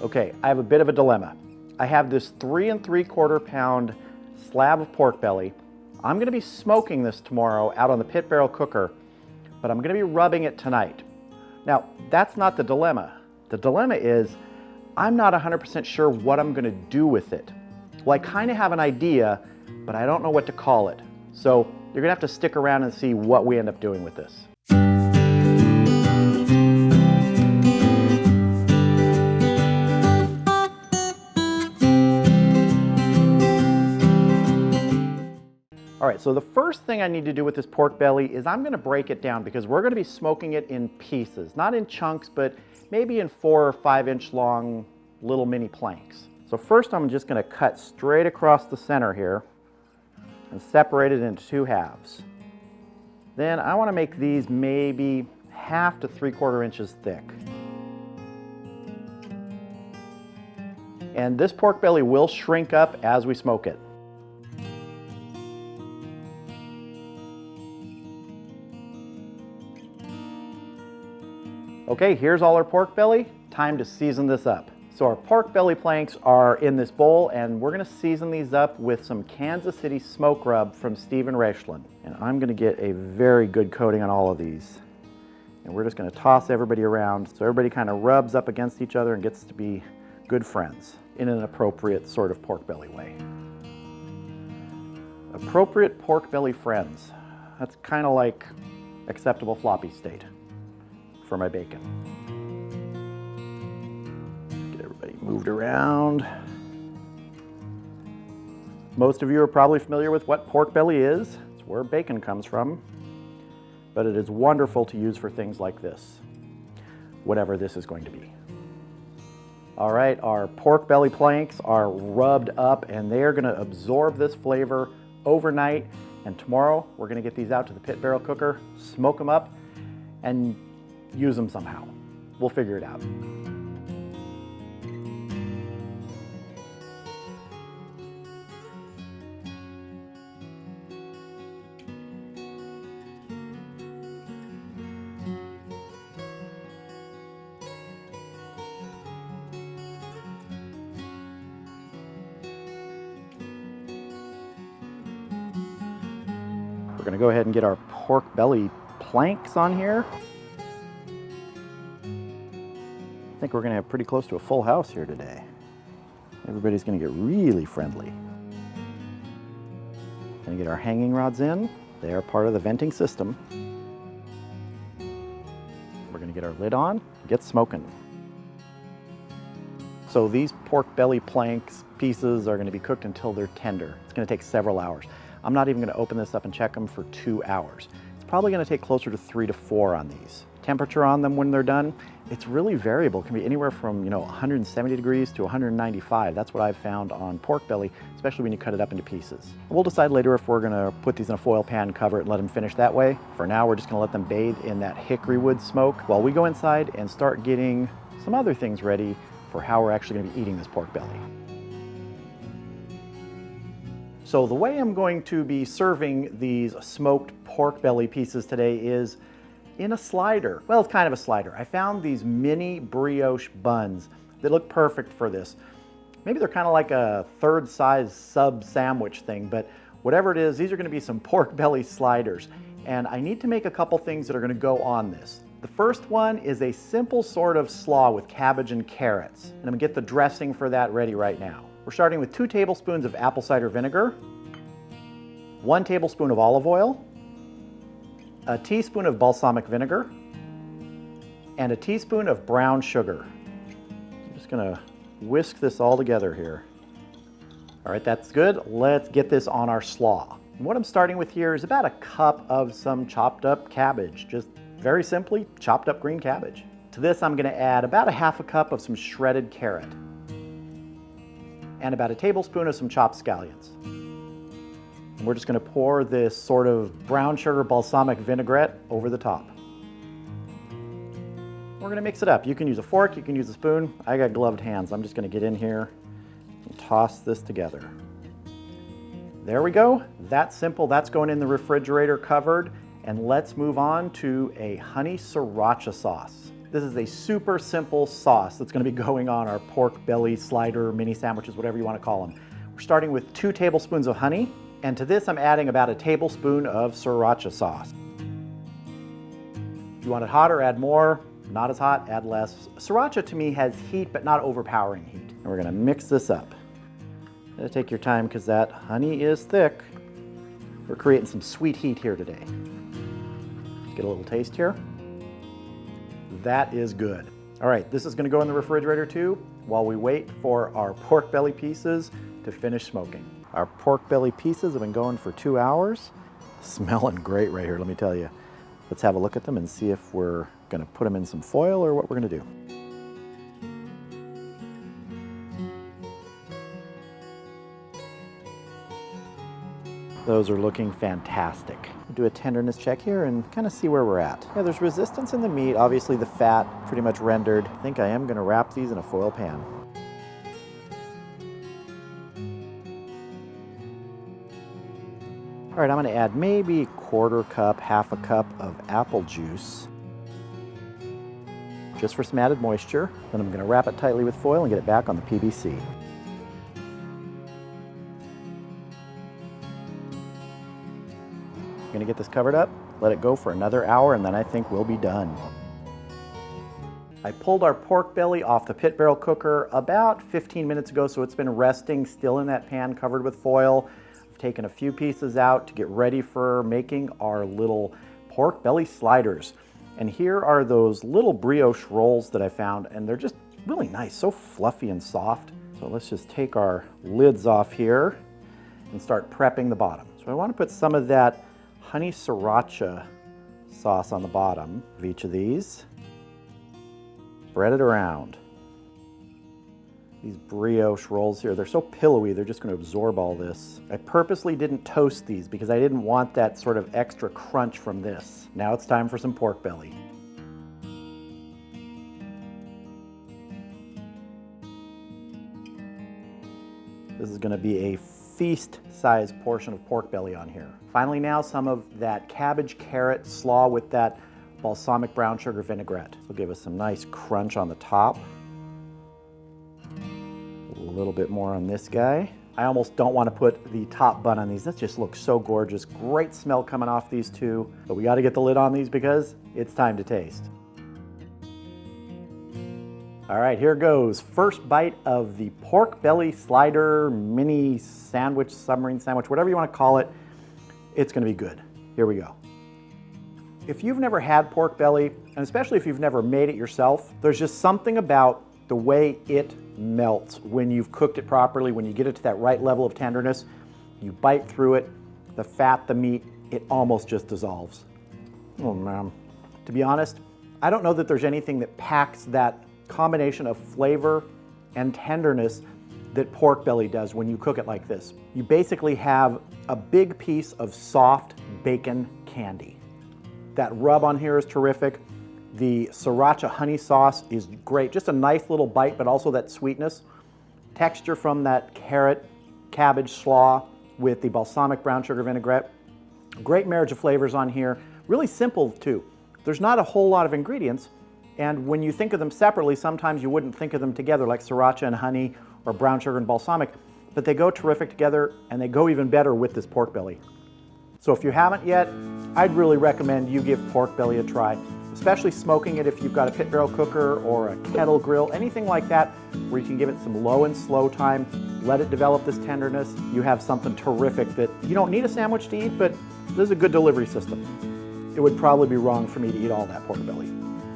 Okay, I have a bit of a dilemma. I have this 3 3/4 pound slab of pork belly. I'm gonna be smoking this tomorrow out on the pit barrel cooker, but I'm gonna be rubbing it tonight. Now, that's not the dilemma. The dilemma is, I'm not 100% sure what I'm gonna do with it. Well, I kind of have an idea, but I don't know what to call it. So you're gonna have to stick around and see what we end up doing with this. All right, so the first thing I need to do with this pork belly is I'm gonna break it down because we're gonna be smoking it in pieces, not in chunks, but maybe in 4 or 5 inch long little mini planks. So first I'm just gonna cut straight across the center here and separate it into 2 halves. Then I wanna make these maybe 1/2 to 3/4 inches thick. And this pork belly will shrink up as we smoke it. Okay, here's all our pork belly. Time to season this up. So our pork belly planks are in this bowl, and we're gonna season these up with some Kansas City smoke rub from Stephen Reichlin. And I'm gonna get a very good coating on all of these. And we're just gonna toss everybody around so everybody kind of rubs up against each other and gets to be good friends in an appropriate sort of pork belly way. Appropriate pork belly friends. That's kind of like acceptable floppy state for my bacon. Get everybody moved around. Most of you are probably familiar with what pork belly is. It's where bacon comes from, but it is wonderful to use for things like this, whatever this is going to be. All right, our pork belly planks are rubbed up and they are gonna absorb this flavor overnight, and tomorrow we're gonna get these out to the pit barrel cooker, smoke them up, and use them somehow. We'll figure it out. We're going to go ahead and get our pork belly planks on here. I think we're going to have pretty close to a full house here today. Everybody's going to get really friendly. Going to get our hanging rods in. They are part of the venting system. We're going to get our lid on, get smoking. So these pork belly planks pieces are going to be cooked until they're tender. It's going to take several hours. I'm not even going to open this up and check them for 2 hours. It's probably going to take closer to 3 to 4 on these. Temperature on them when they're done, it's really variable. It can be anywhere from 170 degrees to 195. That's what I've found on pork belly, especially when you cut it up into pieces. We'll decide later if we're gonna put these in a foil pan, cover it, and let them finish that way. For now, we're just gonna let them bathe in that hickory wood smoke while we go inside and start getting some other things ready for how we're actually gonna be eating this pork belly. So the way I'm going to be serving these smoked pork belly pieces today is in a slider. Well, it's kind of a slider. I found these mini brioche buns that look perfect for this. Maybe they're kind of like a third size sub sandwich thing, but whatever it is, these are going to be some pork belly sliders. And I need to make a couple things that are going to go on this. The first one is a simple sort of slaw with cabbage and carrots. And I'm going to get the dressing for that ready right now. We're starting with 2 tablespoons of apple cider vinegar, 1 tablespoon of olive oil, a teaspoon of balsamic vinegar, and a teaspoon of brown sugar. I'm just gonna whisk this all together here. All right, that's good. Let's get this on our slaw. And what I'm starting with here is about a cup of some chopped up cabbage, just very simply chopped up green cabbage. To this, I'm gonna add about a 1/2 cup of some shredded carrot and about a tablespoon of some chopped scallions. And we're just going to pour this sort of brown sugar balsamic vinaigrette over the top. We're going to mix it up. You can use a fork, you can use a spoon. I got gloved hands. I'm just going to get in here and toss this together. There we go. That's simple. That's going in the refrigerator covered. And let's move on to a honey sriracha sauce. This is a super simple sauce that's going to be going on our pork belly slider, mini sandwiches, whatever you want to call them. We're starting with 2 tablespoons of honey, and to this I'm adding about a tablespoon of Sriracha sauce. If you want it hotter, add more. Not as hot, add less. Sriracha to me has heat, but not overpowering heat. And we're going to mix this up. Take your time because that honey is thick. We're creating some sweet heat here today. Let's get a little taste here. That is good. All right, this is going to go in the refrigerator too while we wait for our pork belly pieces to finish smoking. Our pork belly pieces have been going for 2 hours. Smelling great right here, let me tell you. Let's have a look at them and see if we're going to put them in some foil or what we're going to do. Those are looking fantastic. Do a tenderness check here and kind of see where we're at. Yeah, there's resistance in the meat. Obviously the fat pretty much rendered. I think I am going to wrap these in a foil pan. All right, I'm going to add maybe a 1/4 cup, 1/2 cup of apple juice, just for some added moisture. Then I'm going to wrap it tightly with foil and get it back on the PBC. I'm going to get this covered up, let it go for another hour, and then I think we'll be done. I pulled our pork belly off the pit barrel cooker about 15 minutes ago, so it's been resting still in that pan covered with foil. I've taken a few pieces out to get ready for making our little pork belly sliders. And here are those little brioche rolls that I found, and they're just really nice, so fluffy and soft. So let's just take our lids off here and start prepping the bottom. So I want to put some of that honey sriracha sauce on the bottom of each of these. Spread it around. These brioche rolls here, they're so pillowy, they're just going to absorb all this. I purposely didn't toast these because I didn't want that sort of extra crunch from this. Now it's time for some pork belly. This is going to be a feast-sized portion of pork belly on here. Finally now, some of that cabbage, carrot, slaw with that balsamic brown sugar vinaigrette. This will give us some nice crunch on the top. A little bit more on this guy. I almost don't want to put the top bun on these. That just looks so gorgeous. Great smell coming off these two. But we got to get the lid on these because it's time to taste. All right, here goes. First bite of the pork belly slider, mini sandwich, submarine sandwich, whatever you want to call it. It's going to be good. Here we go. If you've never had pork belly, and especially if you've never made it yourself, there's just something about the way it melts when you've cooked it properly, when you get it to that right level of tenderness. You bite through it, the fat, the meat, it almost just dissolves. Oh man. To be honest, I don't know that there's anything that packs that combination of flavor and tenderness that pork belly does when you cook it like this. You basically have a big piece of soft bacon candy. That rub on here is terrific. The Sriracha honey sauce is great. Just a nice little bite, but also that sweetness. Texture from that carrot, cabbage slaw with the balsamic brown sugar vinaigrette. Great marriage of flavors on here. Really simple too. There's not a whole lot of ingredients, and when you think of them separately, sometimes you wouldn't think of them together like Sriracha and honey or brown sugar and balsamic, but they go terrific together and they go even better with this pork belly. So if you haven't yet, I'd really recommend you give pork belly a try, especially smoking it if you've got a pit barrel cooker or a kettle grill, anything like that where you can give it some low and slow time, let it develop this tenderness. You have something terrific that you don't need a sandwich to eat, but this is a good delivery system. It would probably be wrong for me to eat all that pork belly.